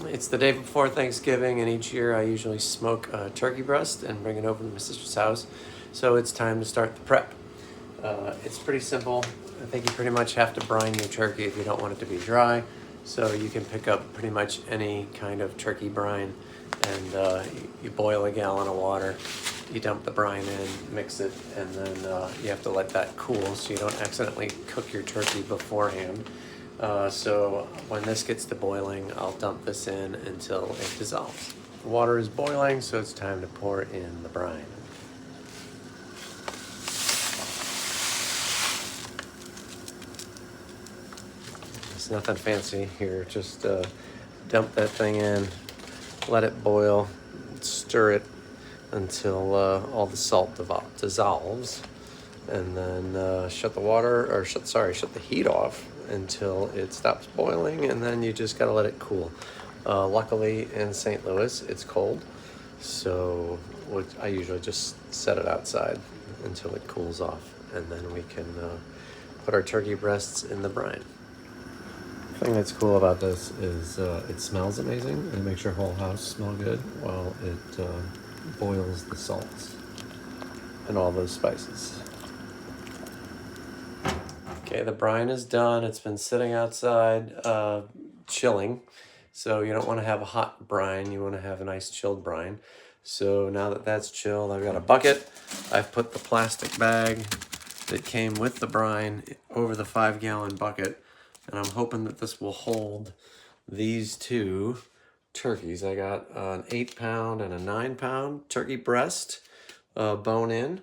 It's the day before Thanksgiving, and each year I usually smoke a turkey breast and bring it over to my sister's house. So it's time to start the prep. It's pretty simple. I think you pretty much have to brine your turkey if you don't want it to be dry. So you can pick up pretty much any kind of turkey brine, and you boil a gallon of water. You dump the brine in, mix it, and then you have to let that cool so you don't accidentally cook your turkey beforehand. So when this gets to boiling, I'll dump this in until it dissolves. The water is boiling, so it's time to pour in the brine. It's nothing fancy here, just dump that thing in, let it boil, stir it until all the salt dissolves, and then shut the heat off until it stops boiling, and then you just gotta let it cool. Luckily in St. Louis it's cold, so I usually just set it outside until it cools off, and then we can put our turkey breasts in the brine. The thing that's cool about this is it smells amazing, and it makes your whole house smell good while it boils the salts and all those spices. Okay, the brine is done. It's been sitting outside chilling. So you don't want to have a hot brine. You want to have a nice chilled brine. So now that that's chilled, I've got a bucket. I've put the plastic bag that came with the brine over the 5-gallon bucket. And I'm hoping that this will hold these two turkeys. I got an 8-pound and a 9-pound turkey breast, bone in.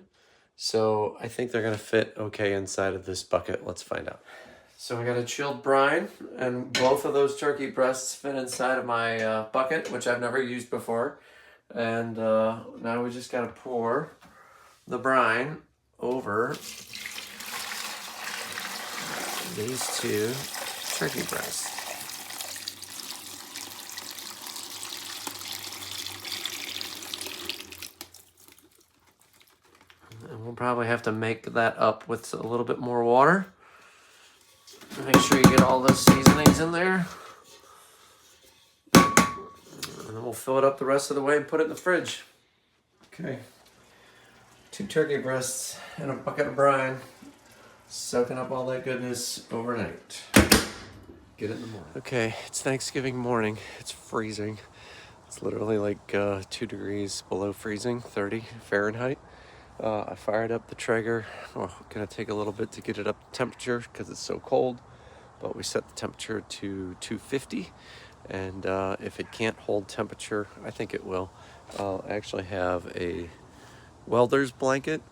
So I think they're gonna fit okay inside of this bucket. Let's find out. So I got a chilled brine, and both of those turkey breasts fit inside of my bucket, which I've never used before. And now we just gotta pour the brine over these two turkey breasts. And we'll probably have to make that up with a little bit more water. Make sure you get all those seasonings in there. And then we'll fill it up the rest of the way and put it in the fridge. Okay. 2 turkey breasts and a bucket of brine, soaking up all that goodness overnight. Get it in the morning. Okay, it's Thanksgiving morning. It's freezing. It's literally like 2 degrees below freezing, 30 Fahrenheit. I fired up the Traeger. Gonna take a little bit to get it up to temperature because it's so cold, but we set the temperature to 250, and if it can't hold temperature, I think it will. I'll actually have a welder's blanket,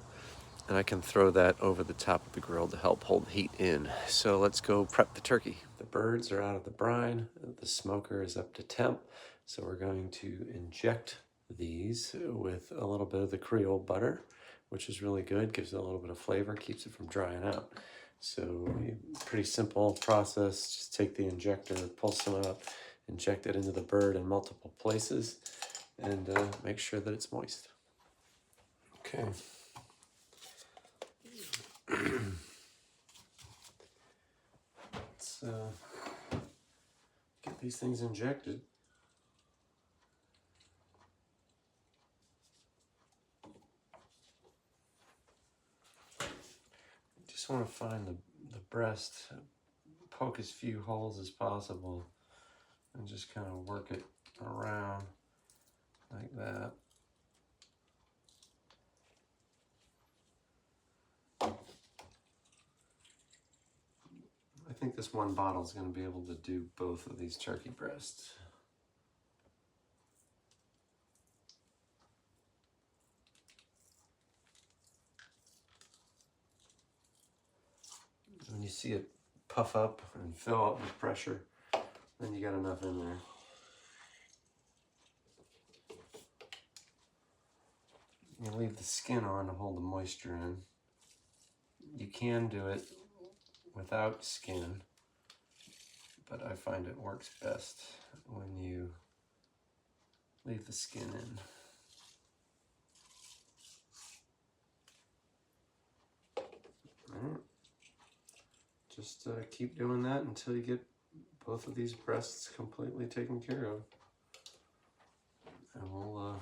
and I can throw that over the top of the grill to help hold the heat in. So let's go prep the turkey. The birds are out of the brine, the smoker is up to temp, so we're going to inject these with a little bit of the Creole butter, which is really good, gives it a little bit of flavor, keeps it from drying out. So pretty simple process. Just take the injector, pulse some up, inject it into the bird in multiple places, and make sure that it's moist. Okay. Let's get these things injected. Just want to find the breast, poke as few holes as possible, and just kind of work it around like that. I think this one bottle is going to be able to do both of these turkey breasts. When you see it puff up and fill up with pressure, then you got enough in there. You leave the skin on to hold the moisture in. You can do it without skin, but I find it works best when you leave the skin in. All right. Just keep doing that until you get both of these breasts completely taken care of. And we'll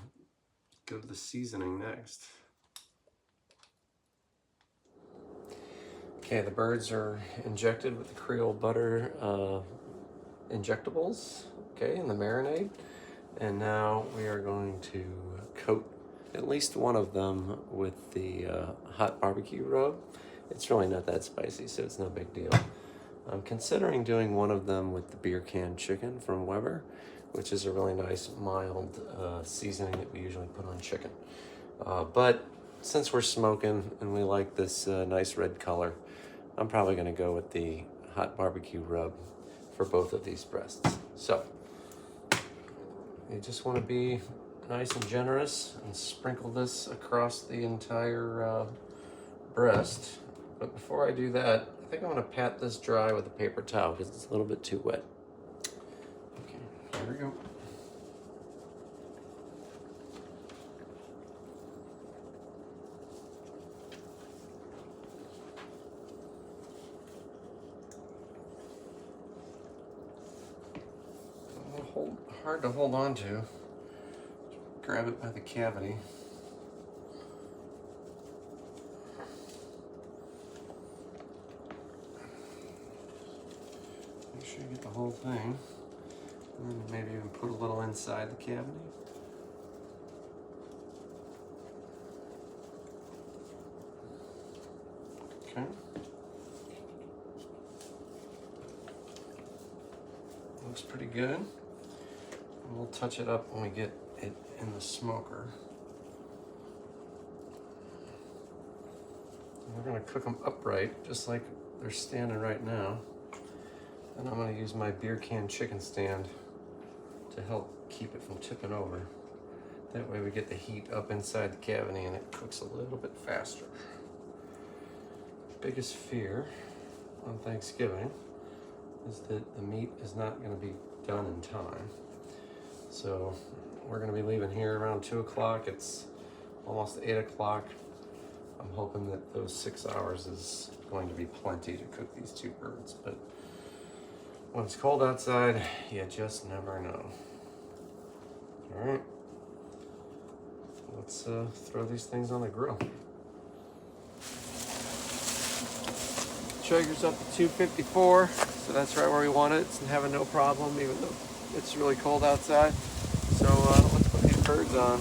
go to the seasoning next. Okay, the birds are injected with the Creole butter injectables, okay, in the marinade. And now we are going to coat at least one of them with the hot barbecue rub. It's really not that spicy, so it's no big deal. I'm considering doing one of them with the beer can chicken from Weber, which is a really nice mild seasoning that we usually put on chicken. But since we're smoking and we like this nice red color, I'm probably gonna go with the hot barbecue rub for both of these breasts. So, you just wanna be nice and generous and sprinkle this across the entire breast. But before I do that, I think I'm gonna pat this dry with a paper towel because it's a little bit too wet. Okay, here we go. Hard to hold on to. Grab it by the cavity. Make sure you get the whole thing. And then maybe even put a little inside the cavity. Okay. Looks pretty good. And we'll touch it up when we get it in the smoker. And we're gonna cook them upright, just like they're standing right now. And I'm gonna use my beer can chicken stand to help keep it from tipping over. That way we get the heat up inside the cavity and it cooks a little bit faster. Biggest fear on Thanksgiving is that the meat is not gonna be done in time. So we're gonna be leaving here around 2 o'clock. It's almost 8 o'clock. I'm hoping that those 6 hours is going to be plenty to cook these two birds. But when it's cold outside, you just never know. All right, let's throw these things on the grill. Traeger's up to 254, so that's right where we want it. It's having no problem, even though it's really cold outside. So let's put these birds on.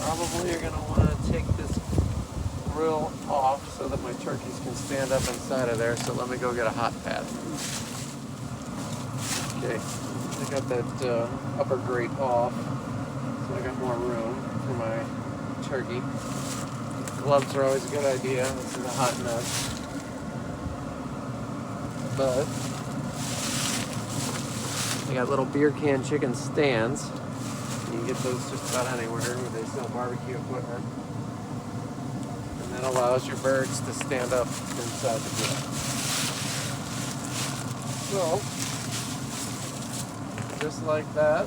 Probably you're gonna want to take this grill off so that my turkeys can stand up inside of there. So let me go get a hot pad. Okay, I got that upper grate off, so I got more room for my turkey. Gloves are always a good idea. This is a hot mess. But they got little beer can chicken stands. You can get those just about anywhere where they sell barbecue equipment. And that allows your birds to stand up inside the grill. So, just like that.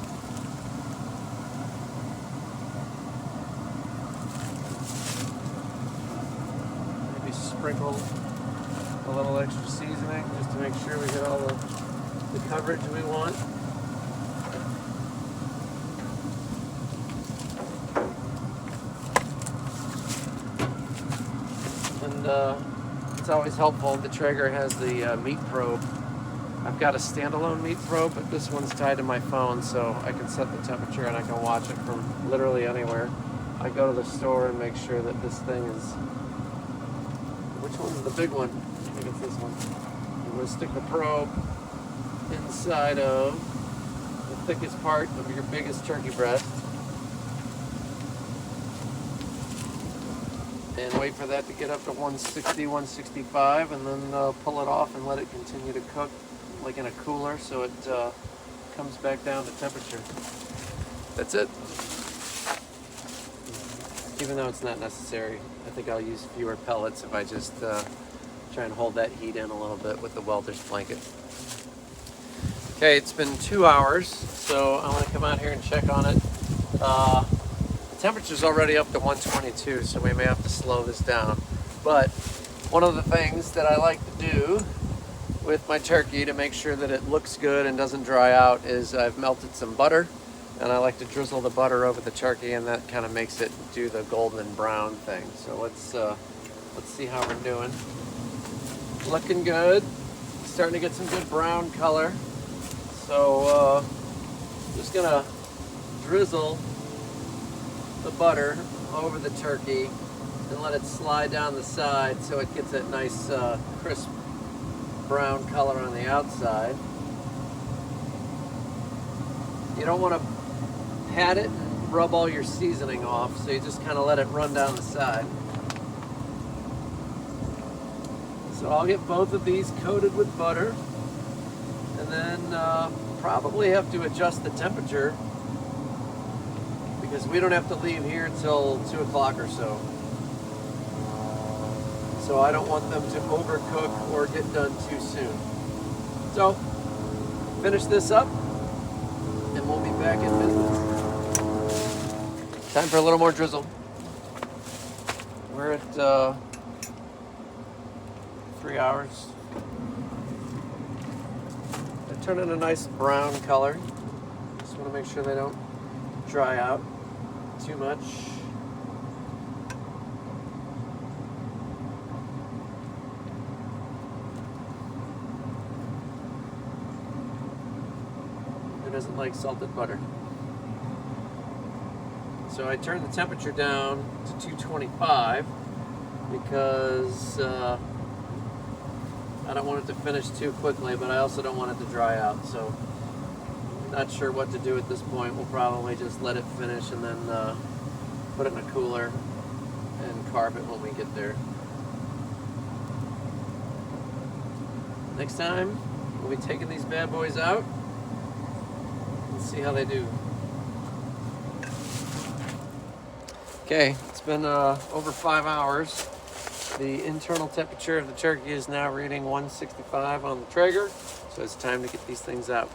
Maybe sprinkle a little extra seasoning just to make sure we get all the coverage we want. And it's always helpful. The Traeger has the meat probe. I've got a standalone meat probe, but this one's tied to my phone, so I can set the temperature and I can watch it from literally anywhere. I go to the store and make sure that this thing is... Which one's the big one? I think it's this one. I'm going to stick the probe inside of the thickest part of your biggest turkey breast. And wait for that to get up to 160, 165, and then pull it off and let it continue to cook like in a cooler so it comes back down to temperature. That's it. Even though it's not necessary, I think I'll use fewer pellets if I just try and hold that heat in a little bit with the welder's blanket. Okay, it's been 2 hours, so I want to come out here and check on it. The temperature's already up to 122, so we may have to slow this down. But one of the things that I like to do with my turkey to make sure that it looks good and doesn't dry out is I've melted some butter, and I like to drizzle the butter over the turkey, and that kind of makes it do the golden and brown thing. So let's see how we're doing. Looking good. Starting to get some good brown color. So just gonna drizzle the butter over the turkey and let it slide down the side so it gets that nice crisp brown color on the outside. You don't want to pat it and rub all your seasoning off, so you just kind of let it run down the side. So I'll get both of these coated with butter, and then probably have to adjust the temperature because we don't have to leave here till 2 o'clock or so. So I don't want them to overcook or get done too soon. So finish this up and we'll be back in business. Time for a little more drizzle. We're at 3 hours. They're turning a nice brown color. Just want to make sure they don't dry out too much. Who doesn't like salted butter? So I turned the temperature down to 225 because I don't want it to finish too quickly, but I also don't want it to dry out. So not sure what to do at this point. We'll probably just let it finish and then put it in a cooler and carve it when we get there. Next time, we'll be taking these bad boys out and see how they do. Okay, it's been over 5 hours. The internal temperature of the turkey is now reading 165 on the Traeger, so it's time to get these things out.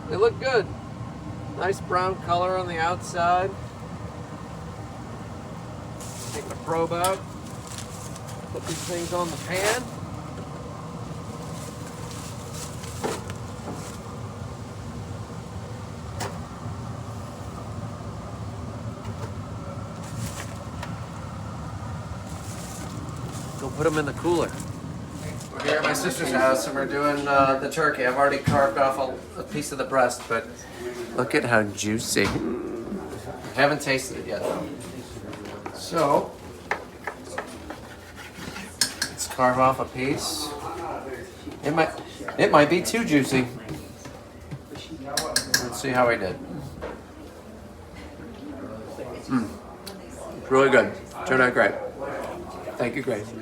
They look good. Nice brown color on the outside. Take the probe out, put these things on the pan. Go put them in the cooler. We're here at my sister's house and we're doing the turkey. I've already carved off a piece of the breast, but look at how juicy. I haven't tasted it yet though. So, let's carve off a piece. It might be too juicy. Let's see how we did. Really good. Turned out great. Thank you, Grace.